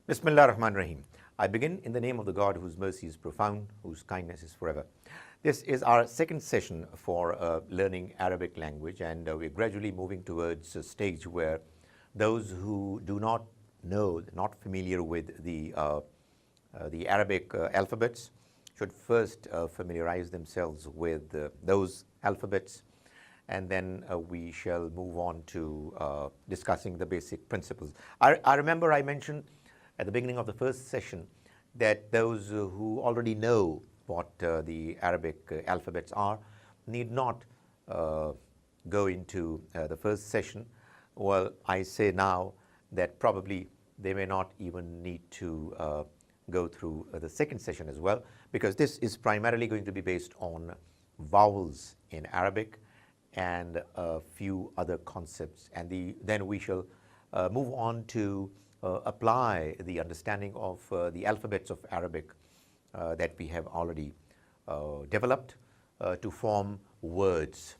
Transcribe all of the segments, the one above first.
Bismillah ar-Rahman ar-Rahim. I begin in the name of the God whose mercy is profound, whose kindness is forever. This is our second session for learning Arabic language, and we're gradually moving towards a stage where those who do not know, not familiar with the Arabic alphabets, should first familiarize themselves with those alphabets, and then we shall move on to discussing the basic principles. I remember I mentioned at the beginning of the first session that those who already know what the Arabic alphabets are need not go into the first session. Well, I say now that probably they may not even need to go through the second session as well, because this is primarily going to be based on vowels in Arabic and a few other concepts, and then we shall move on to apply the understanding of the alphabets of Arabic that we have already developed to form words.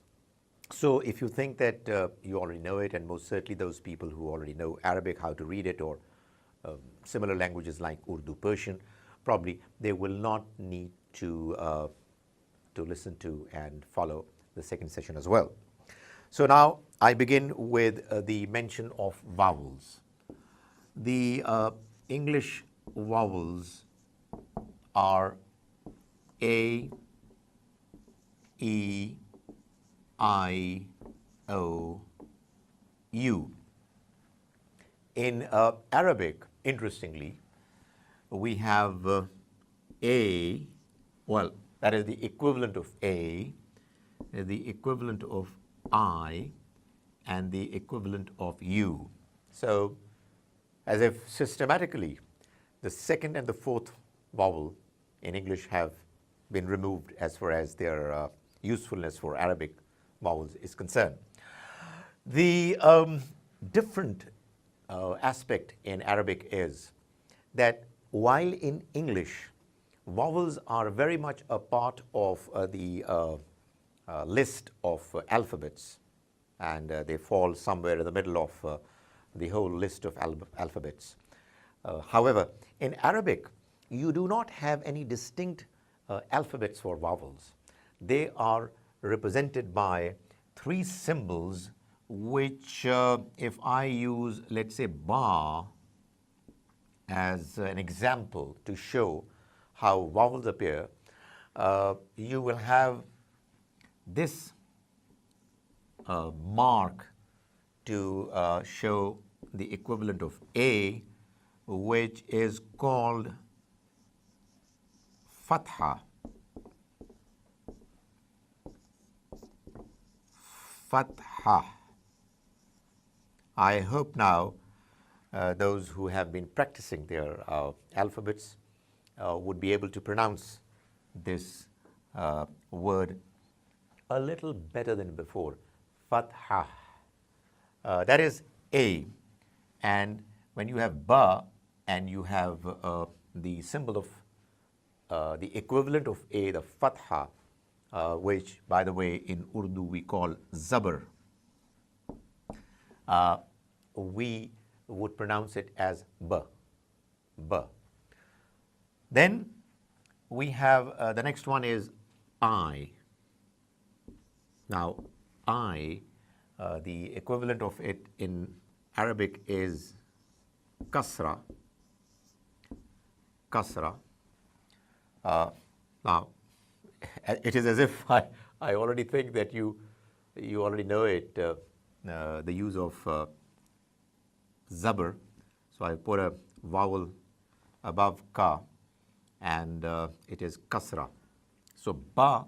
So if you think that you already know it, and most certainly those people who already know Arabic, how to read it, or similar languages like Urdu, Persian, probably they will not need to listen to and follow the second session as well. So now I begin with the mention of vowels. The English vowels are A, E, I, O, U. In Arabic, interestingly, we have A, well, that is the equivalent of A, the equivalent of I, and the equivalent of U. So, as if systematically, the second and the fourth vowel in English have been removed as far as their usefulness for Arabic vowels is concerned. The different aspect in Arabic is that while in English, vowels are very much a part of the list of alphabets, and they fall somewhere in the middle of the whole list of alphabets. However, in Arabic, you do not have any distinct alphabets for vowels. They are represented by three symbols, which if I use, let's say, ba as an example to show how vowels appear, you will have this mark to show the equivalent of A, which is called fatha. Fatha. I hope now those who have been practicing their alphabets would be able to pronounce this word a little better than before. Fatha. That is A. And when you have ba and you have the symbol of the equivalent of A, the fatha, which, by the way, in Urdu we call zabar, we would pronounce it as ba, ba. Then we have the next one is I. Now, I, the equivalent of it in Arabic is kasra, kasra. Now, it is as if I already think that you already know it, the use of zabar. So I put a vowel above ka, and it is kasra. So ba,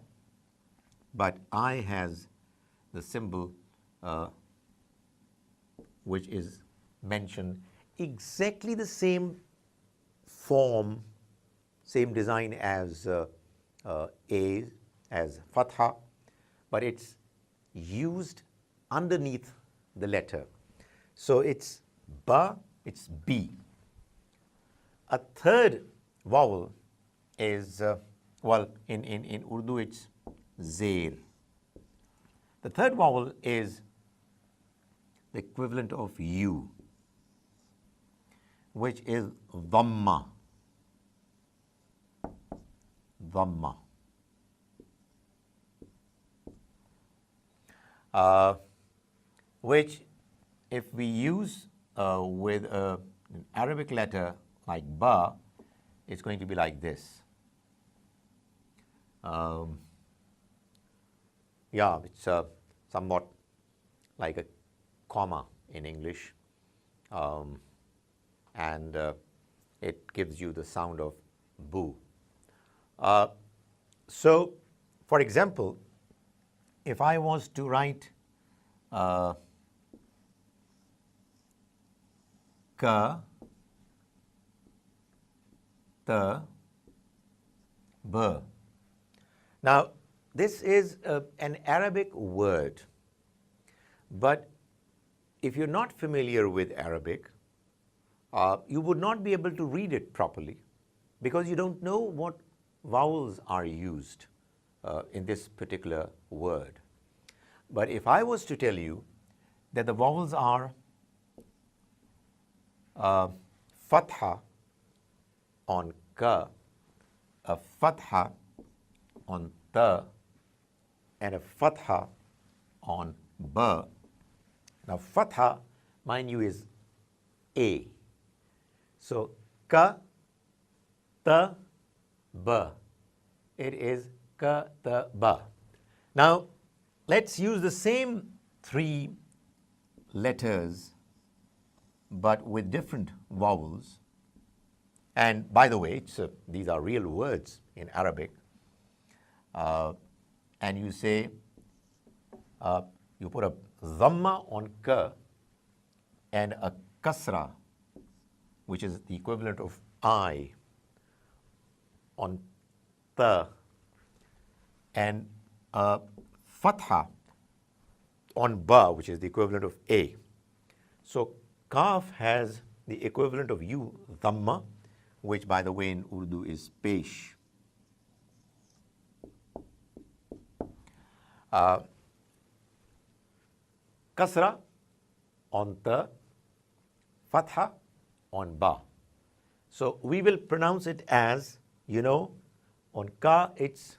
but I has the symbol which is mentioned exactly the same form, same design as A, as fatha, but it's used underneath the letter. So it's ba, it's B. A third vowel is, well, in Urdu it's Zair. The third vowel is the equivalent of U. which is dhamma. Dhamma. Which if we use with an Arabic letter like ba, it's going to be like this. Yeah, it's somewhat like a comma in English, and it gives you the sound of boo. So, for example, if I was to write ka, ta, ba. Now, this is an Arabic word, but if you're not familiar with Arabic, you would not be able to read it properly because you don't know what vowels are used in this particular word. But if I was to tell you that the vowels are fatha on ka, a fatha on ta, and a fatha on ba. Now, fatha, mind you, is A. So, ka, ta, ba. It is ka, ta, ba. Now, let's use the same three letters but with different vowels. And by the way, these are real words in Arabic. And you say, you put a dhamma on ka and a kasra, which is the equivalent of I, on ta, and a fatha on ba, which is the equivalent of A. So kaf has the equivalent of U, dhamma, which by the way in Urdu is pesh. Kasra on ta, fatha on ba. So we will pronounce it as, on ka it's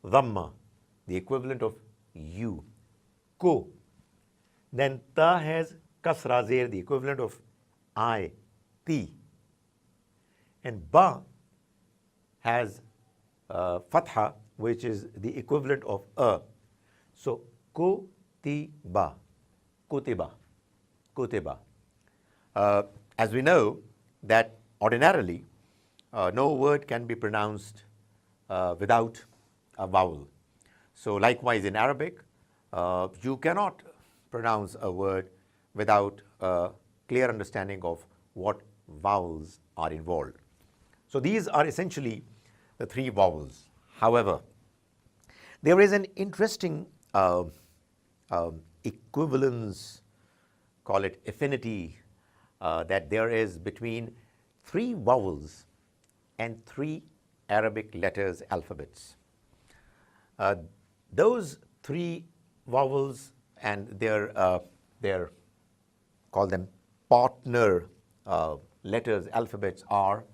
dhamma, the equivalent of U, ko. Then ta has kasra zer, the equivalent of I, ti. And ba has fatha, which is the equivalent of a. So ko, ti, ba, kutiba, kutiba. As we know that ordinarily no word can be pronounced without a vowel. So likewise in Arabic, you cannot pronounce a word without a clear understanding of what vowels are involved. So these are essentially the three vowels. However, there is an interesting equivalence, call it affinity, that there is between three vowels and three Arabic letters, alphabets. Those three vowels and their call them partner letters, alphabets are,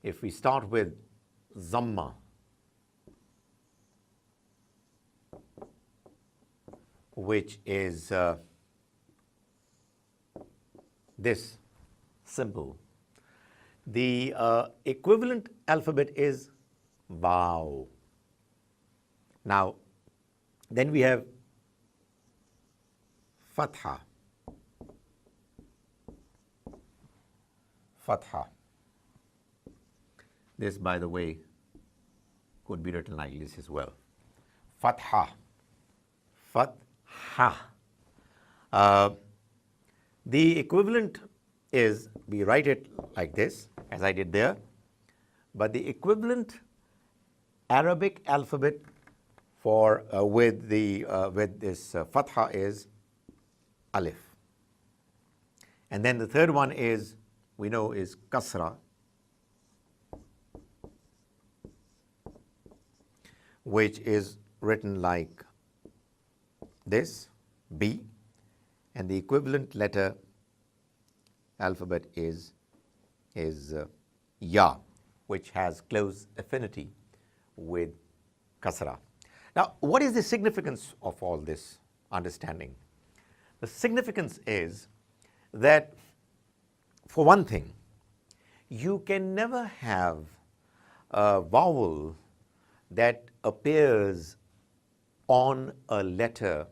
if we start with Zamma, which is this symbol. The equivalent alphabet is Vaw. Now, then we have Fatha. Fatha. This, by the way, could be written like this as well. Fatha. Fatha. The equivalent is, we write it like this, as I did there, but the equivalent Arabic alphabet for with this fatha is alif, and then the third one is, we know, is kasra, which is written like this, B, and the equivalent letter alphabet is is ya, which has close affinity with Kisara. Now, what is the significance of all this understanding? The significance is that, for one thing, you can never have a vowel that appears on a letter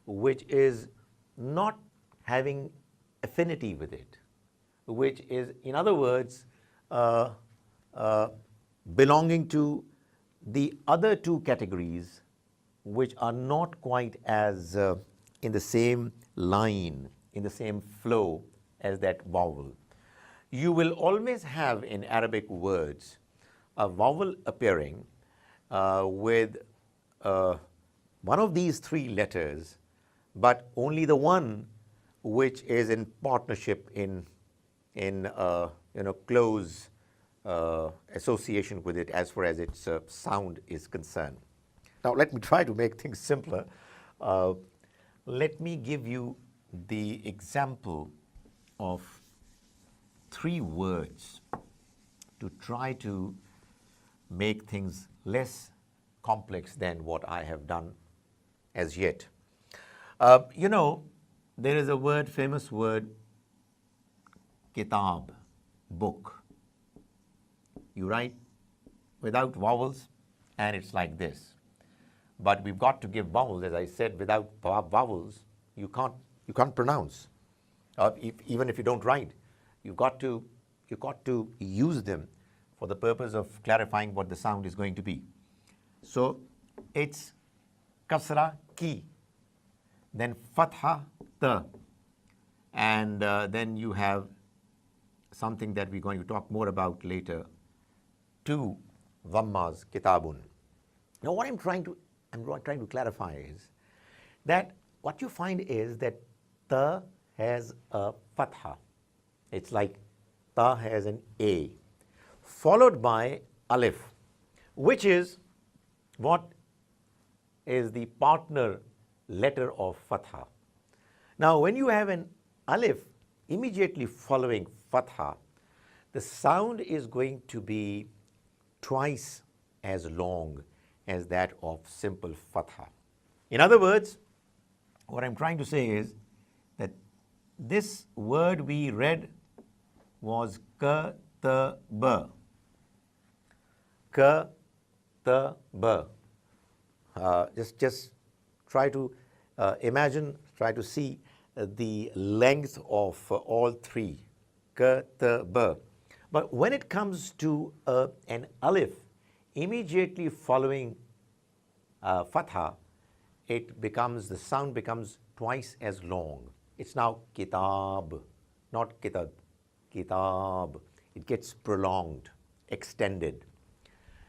which is not having affinity with it, which is, in other words, belonging to the other two categories, which are not quite as in the same line, in the same flow as that vowel. You will always have in Arabic words a vowel appearing with one of these three letters, but only the one which is in partnership in close association with it as far as its sound is concerned. Now, let me try to make things simpler. Let me give you the example of three words to try to make things less complex than what I have done as yet. There is a word, famous word, kitab, book. You write without vowels, and it's like this. But we've got to give vowels. As I said, without vowels, you can't pronounce. Even if you don't write, you've got to use them for the purpose of clarifying what the sound is going to be. So it's kasra ki, then fatha ta, and then you have something that we're going to talk more about later, two dhammas, kitabun. Now, what I'm trying to clarify is that what you find is that ta has a fatha. It's like ta has an A, followed by alif, which is what is the partner letter of fatha. Now, when you have an alif immediately following fatha, the sound is going to be twice as long as that of simple fatha. In other words, what I'm trying to say is that this word we read was ka-ta-ba. Ka-ta-ba. Just try to imagine, try to see the length of all three, ka-ta-ba. But when it comes to an alif immediately following fatha, the sound becomes twice as long. It's now kitab, not kitab, kitab. It gets prolonged, extended.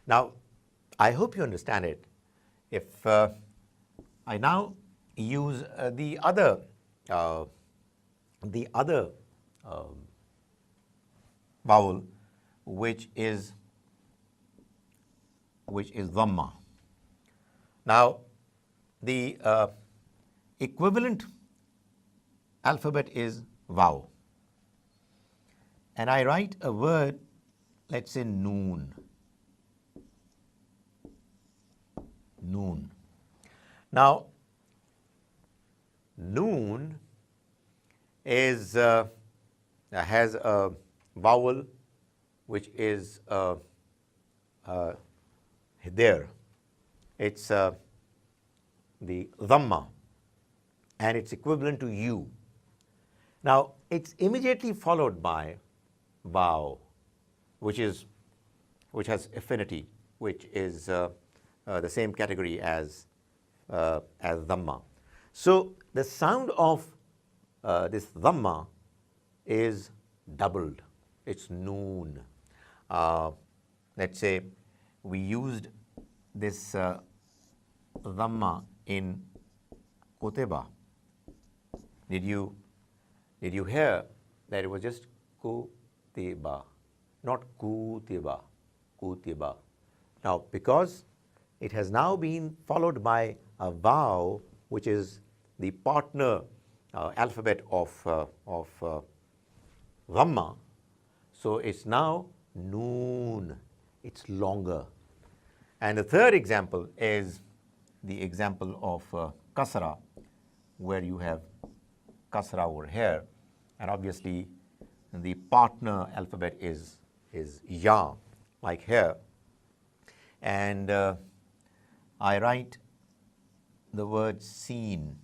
Now, I hope you understand it. If I now use the other vowel, which is dhamma. Now, the equivalent alphabet is vav, and I write a word, let's say noon. Noon. Now, noon is has a vowel which is there. It's the dhamma, and it's equivalent to you. Now, it's immediately followed by vav, which has affinity, which is the same category as dhamma. So the sound of this dhamma is doubled. It's noon. Let's say we used this dhamma in kutiba. Did you hear that it was just kutiba, not kutiba, kutiba? Now, because it has now been followed by a vav, which is the partner alphabet of dhamma, So it's now noon. It's longer. And the third example is the example of Kisara, where you have Kisara over here. And obviously, the partner alphabet is Ya, like here. And I write the word seen,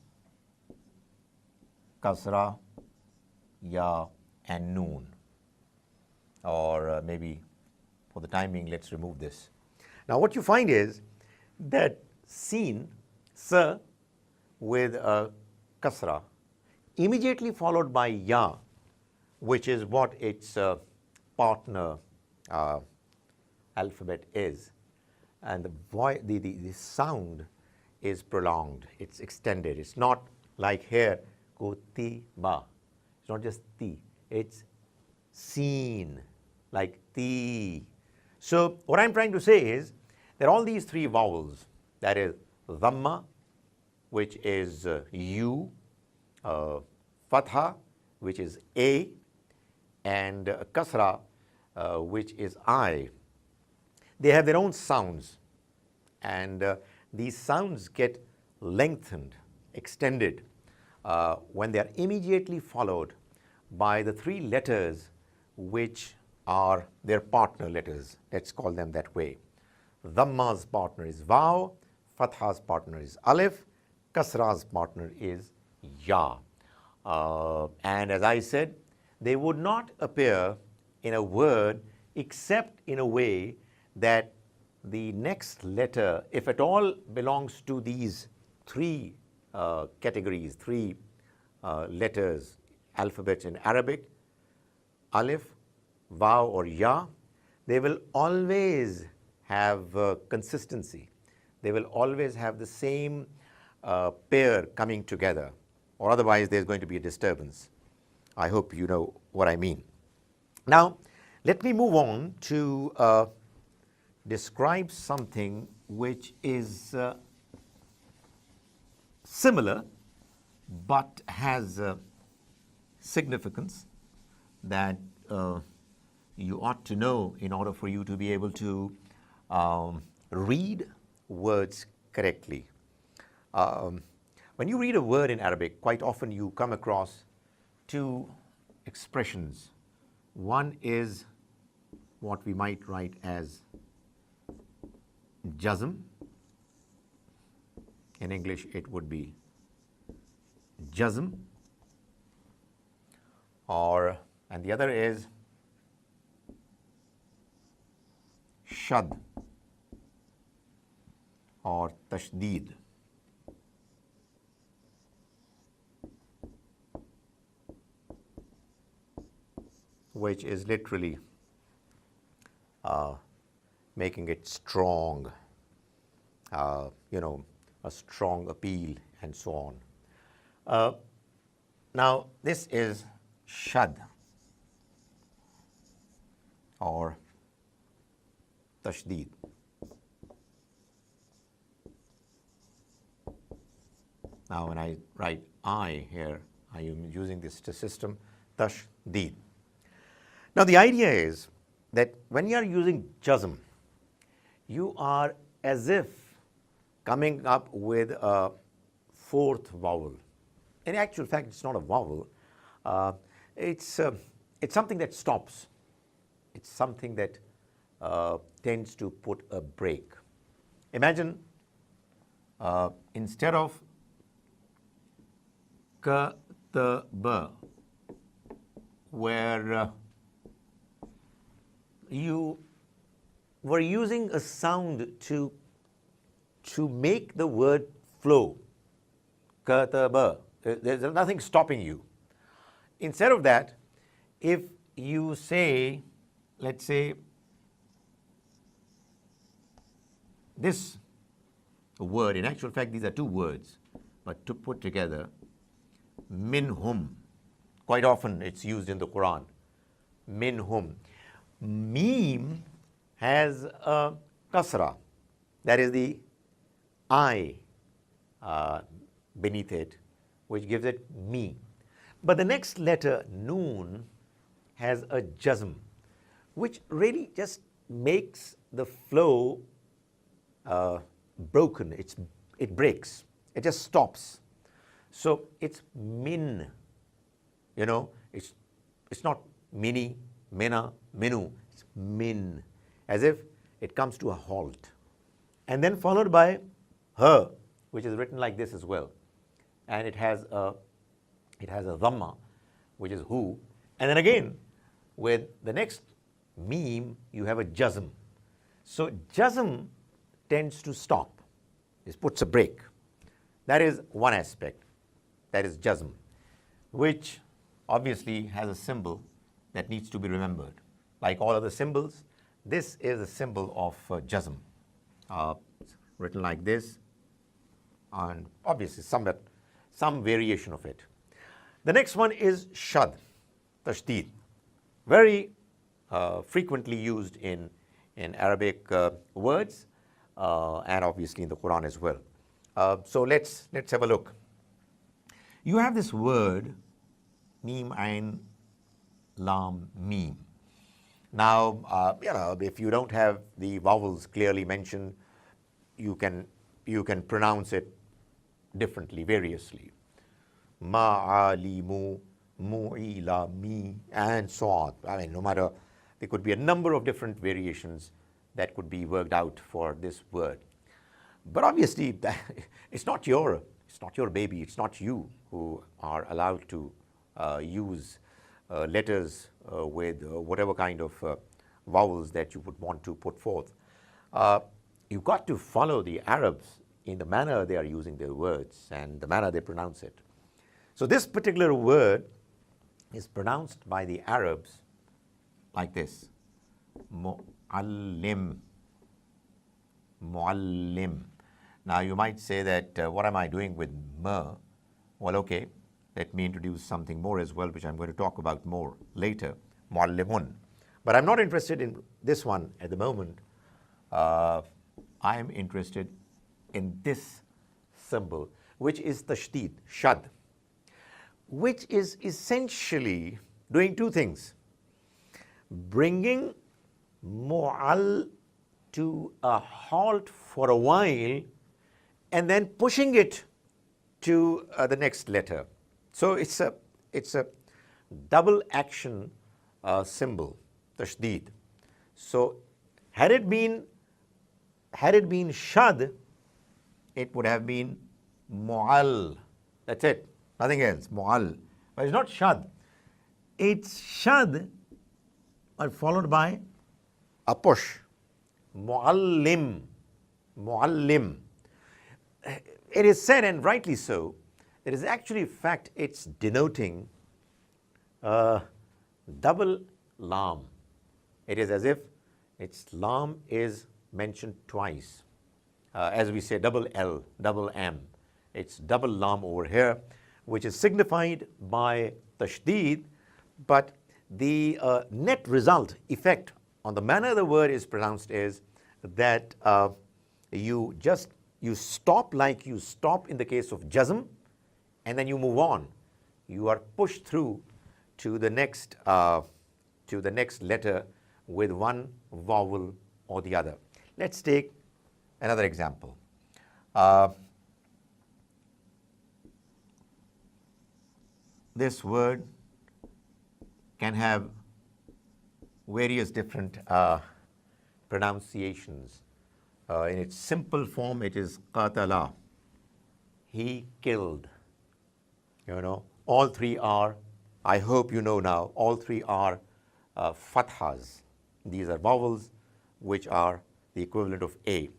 Kisara, Ya, and noon. Or maybe for the time being, let's remove this. Now, what you find is that seen, sa, with a kasra, immediately followed by ya, which is what its partner alphabet is. And the sound is prolonged, it's extended. It's not like here, go ti ba. It's not just ti, it's seen, like ti. So what I'm trying to say is that all these three vowels, that is dhamma, which is u, fatha, which is a, and kasra, which is I, they have their own sounds. And these sounds get lengthened, extended, when they are immediately followed by the three letters which are their partner letters. Let's call them that way. Dhamma's partner is Vaw, Fatha's partner is Alif, Kasra's partner is Ya. And as I said, they would not appear in a word except in a way that the next letter, if at all, belongs to these three categories, three letters, alphabets in Arabic, Alif, Vaw, or Ya, they will always have consistency. They will always have the same pair coming together, or otherwise there's going to be a disturbance. I hope you know what I mean. Now, let me move on to describe something which is similar but has significance that you ought to know in order for you to be able to read words correctly. When you read a word in Arabic, quite often you come across two expressions. One is what we might write as jazm. In English, it would be jazm. And the other is shad or tashdeed. Which is literally making it strong, a strong appeal and so on. Now, this is shad or tashdeed. Now, when I write I here, I am using this system, tashdeed. Now, the idea is that when you are using jazm, you are as if coming up with a fourth vowel. In actual fact, it's not a vowel. It's something that stops. It's something that tends to put a break. Imagine instead of kataba, where you were using a sound to make the word flow. Kataba. There's nothing stopping you. Instead of that, if you say, let's say, this word, in actual fact, these are two words, but to put together, minhum. Quite often it's used in the Quran. Minhum. Mim has a kasra, that is the I beneath it, which gives it me. But the next letter, noon, has a jazm, which really just makes the flow broken. It breaks. It just stops. So it's min. You know, it's not mini, mina, minu. It's min, as if it comes to a halt. And then followed by her, which is written like this as well. And it has a dhamma, which is who. And then again, with the next meme, you have a jazm. So jazm tends to stop. It puts a break. That is one aspect. That is jazm, which obviously has a symbol that needs to be remembered. Like all other symbols, this is a symbol of jazm. It's written like this, and obviously some variation of it. The next one is shad, tashdid, very frequently used in Arabic words, and obviously in the Quran as well. So let's have a look. You have this word, mim, ain, lam, mim. Now, if you don't have the vowels clearly mentioned, you can pronounce it differently, variously. Ma'alimu, mu'ilami, and so on. I mean, no matter, there could be a number of different variations that could be worked out for this word. But obviously, it's not your baby. It's not you who are allowed to use letters with whatever kind of vowels that you would want to put forth. You've got to follow the Arabs in the manner they are using their words and the manner they pronounce it. So this particular word is pronounced by the Arabs like this: mu'allim, mu'allim. Now you might say that, what am I doing with ma? Well, okay, let me introduce something more as well, which I'm going to talk about more later, mu'allimun. But I'm not interested in this one at the moment. I'm interested in this symbol, which is tashdid, shad, which is essentially doing two things: bringing mu'al to a halt for a while and then pushing it to the next letter. So it's a double action symbol, tashdid. So had it been shad, it would have been mu'al. That's it, nothing else, mu'al. But it's not shad. It's shad, but followed by a push. Mu'allim, mu'allim. It is said, and rightly so, that is actually, in fact, it's denoting double lam. It is as if its lam is mentioned twice. As we say, double L, double M. It's double lam over here, which is signified by tashdid, but the net result, effect on the manner the word is pronounced is that you stop like you stop in the case of jazm, and then you move on. You are pushed through to the next letter with one vowel or the other. Let's take another example. This word can have various different pronunciations. In its simple form, it is qatala. He killed. All three are, I hope you know now, all three are fathas. These are vowels which are the equivalent of a,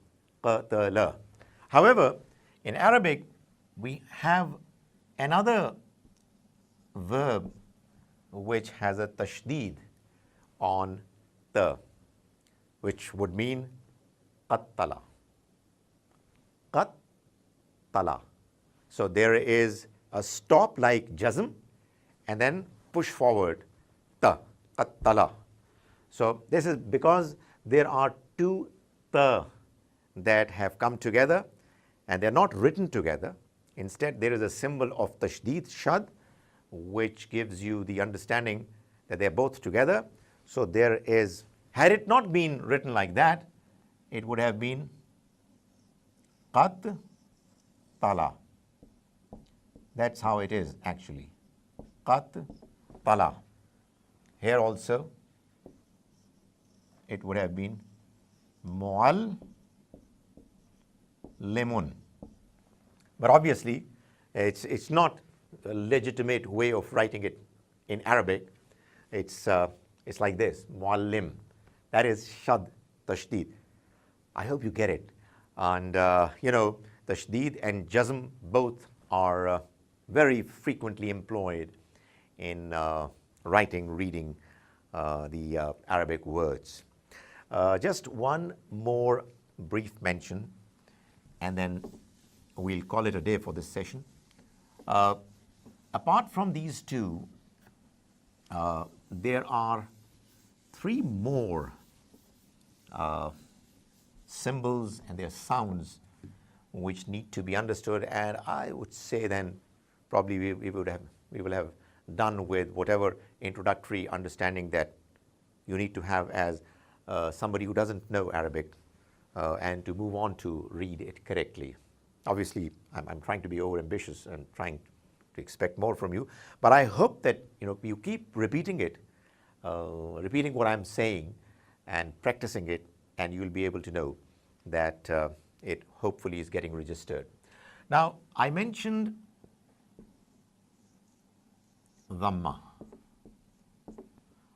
qatala. However, in Arabic, we have another verb which has a tashdid on the, which would mean qattala. Qattala. So there is a stop like jazm and then push forward ta, qattala. So this is because there are two ta that have come together and they're not written together. Instead, there is a symbol of tashdid, shad, which gives you the understanding that they're both together. So there is, had it not been written like that, it would have been qat tala. That's how it is actually. Qat tala. Here also it would have been mu'al limun. But obviously it's not a legitimate way of writing it in Arabic. It's like this, muallim. That is shad, tashdid. I hope you get it. And tashdid and jazm both are very frequently employed in writing, reading the Arabic words. Just one more brief mention, and then we'll call it a day for this session. Apart from these two, there are three more symbols and their sounds which need to be understood, and I would say then probably we will have done with whatever introductory understanding that you need to have as somebody who doesn't know Arabic, and to move on to read it correctly. Obviously, I'm trying to be overambitious and trying to expect more from you, but I hope that you keep repeating it, repeating what I'm saying and practicing it, and you'll be able to know that it hopefully is getting registered. Now, I mentioned dhamma,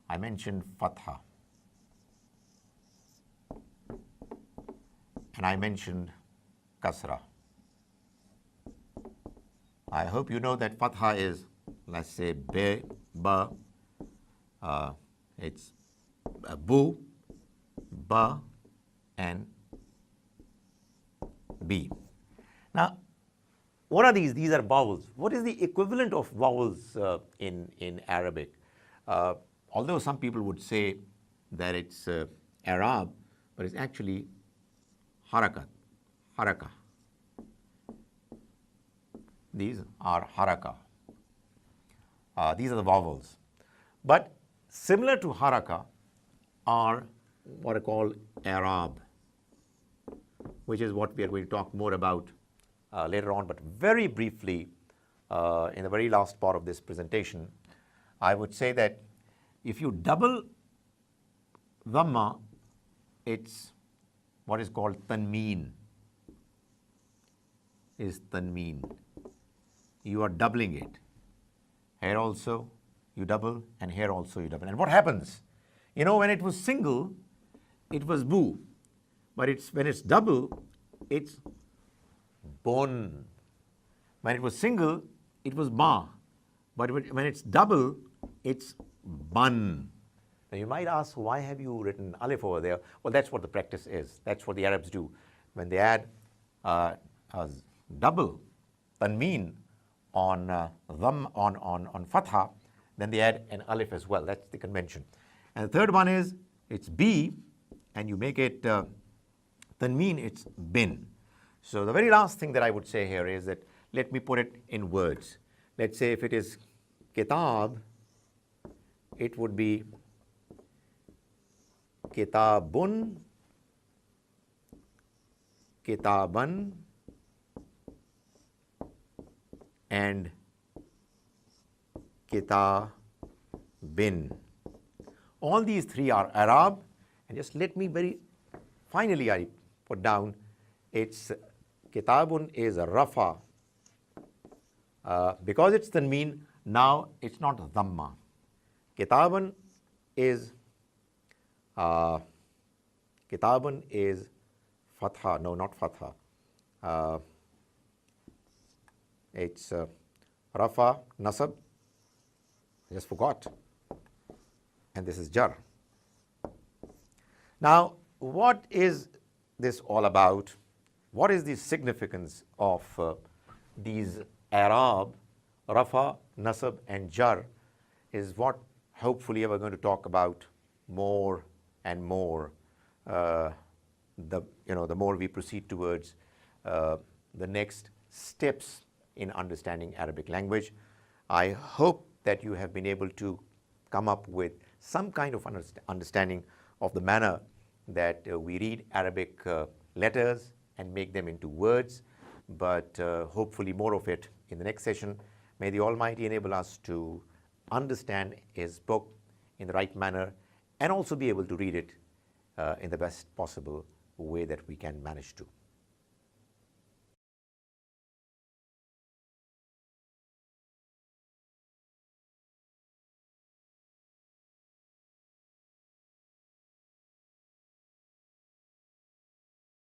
I mentioned fatha, and I mentioned kasra. I hope you know that fatha is, let's say, be, ba, it's bu, ba, and b. Now, what are these? These are vowels. What is the equivalent of vowels in Arabic? Although some people would say that it's Arab, but it's actually harakat, haraka. These are haraka. These are the vowels. But similar to haraka are what are called Arab, which is what we are going to talk more about later on. But very briefly, in the very last part of this presentation, I would say that if you double dhamma, it's what is called tanmeen, is tanmeen. You are doubling it. Here also you double, and here also you double. And what happens? When it was single, it was bu, but when it's double, it's bon. When it was single, it was ba, but when it's double, it's ban. Now you might ask, why have you written alif over there? Well, that's what the practice is. That's what the Arabs do. When they add double tanmeen on on fatha, then they add an alif as well. That's the convention. And the third one is it's b, and you make it tanmeen, it's bin. So the very last thing that I would say here is that, let me put it in words. Let's say if it is kitab, it would be kitabun, kitaban, and kitabin. All these three are Arab, and just let me very finally I put down, it's kitabun is rafa. Because it's tanmeen, now it's not dhamma. Kitaban is fatha. No, not fatha. It's rafa, nasab. I just forgot. And this is jar. Now, what is this all about? What is the significance of these Arab, rafa, nasab, and jar? Is what hopefully we're going to talk about more and more. The more we proceed towards the next steps in understanding Arabic language. I hope that you have been able to come up with some kind of understanding of the manner that we read Arabic letters and make them into words, but hopefully more of it in the next session. May the Almighty enable us to understand His book in the right manner and also be able to read it in the best possible way that we can manage to.